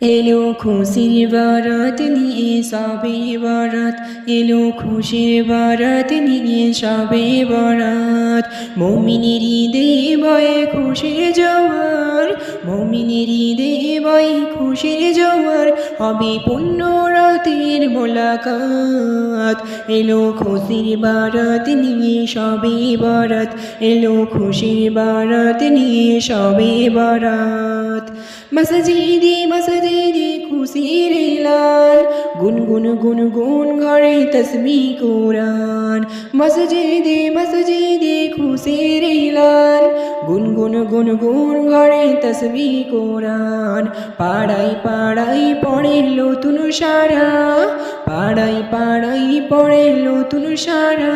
এলো খুশির বারাত নিয়ে সবে বারাত, এলো খুশির বারাত নিয়ে সবে বারাত। মুমিনের ঈদে বয়ে খুশির জোয়ার, মুমিনের ঈদে বয়ে খুশির জোয়ার, হবে পূর্ণ রাতের মোলাকাত। এলো খুশির বারাত নিয়ে সবে বারাত, এলো খুশির বারাত নিয়ে সবে বারাত। মসজিদে মসজিদে খুশির এলান, গুনগুন গুনগুন ঘরে তসবিহ কোরআন। মসজিদে মসজিদে খুশির এলান, গুনগুন গুনগুন ঘরে তসবিহ কোরআন। পাড়াই পাড়াই পড়ে নতুন সারা, পাড়াই পাড়াই পড়ে নতুন সারা।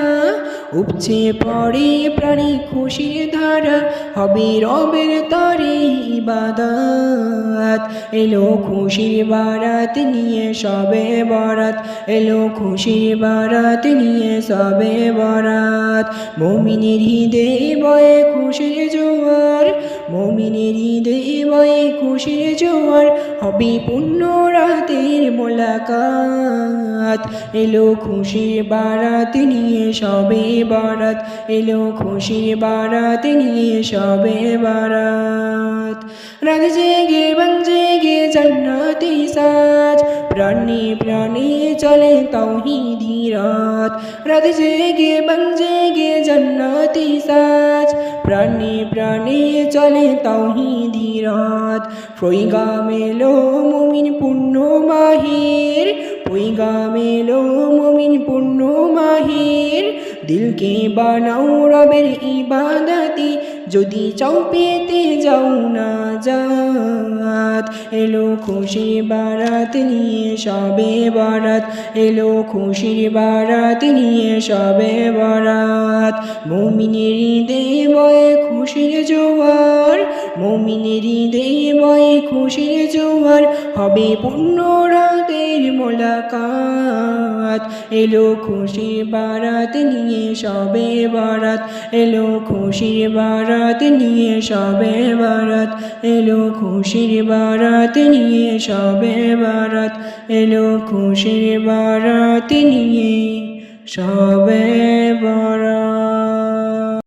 উপচে পড়ে প্রাণী খুশির ধারা, হবে রবের তরে ইবাদত। এলো খুশির বারাত নিয়ে সবে বারাত, এলো খুশির বারাত নিয়ে সবে বারাত। মুমিনের ঈদে বয়ে খুশির জোয়ার, মুমিনের ঈদে বয়ে খুশির জোয়ার, হবে পূর্ণ রাতের মোলাকাত। এলো খুশির বারাত নিয়ে সবে বারাত, এলো খুশির বারাত নিয়ে সবে বারাত। রাত জেগে বন জেগে জান্নাতি সাজ, প্রাণে প্রাণে চলে তাওহীদি রাত। রাত জেগে বন জেগে জান্নাতি সাজ, প্রাণে প্রাণে চলে তাওহীদি রাত। পয়গাম এলো মুমিন পূর্ণ মাহের, পয়গাম এলো মুমিন পূর্ণ মাহের। দিলকে বানাও রবের ইবাদতি, যদি চাও পেতে যাও না জাত। এলো খুশির বারাত নিয়ে সবে বারাত, এলো খুশির বারাত নিয়ে সবে বারাত। মুমিনের ঈদে বয়ে খুশির জোয়ার, মুমিনের ঈদে বয়ে খুশির জোয়ার, হবে পূর্ণ রাতের মোলাকাত। এলো খুশির বারাত নিয়ে সবে বারাত, এলো খুশির বারাত নিয়ে সবে বারাত, এলো খুশির বারাত নিয়ে সবে বারাত, এলো খুশির বারাত নিয়ে সবে বারাত।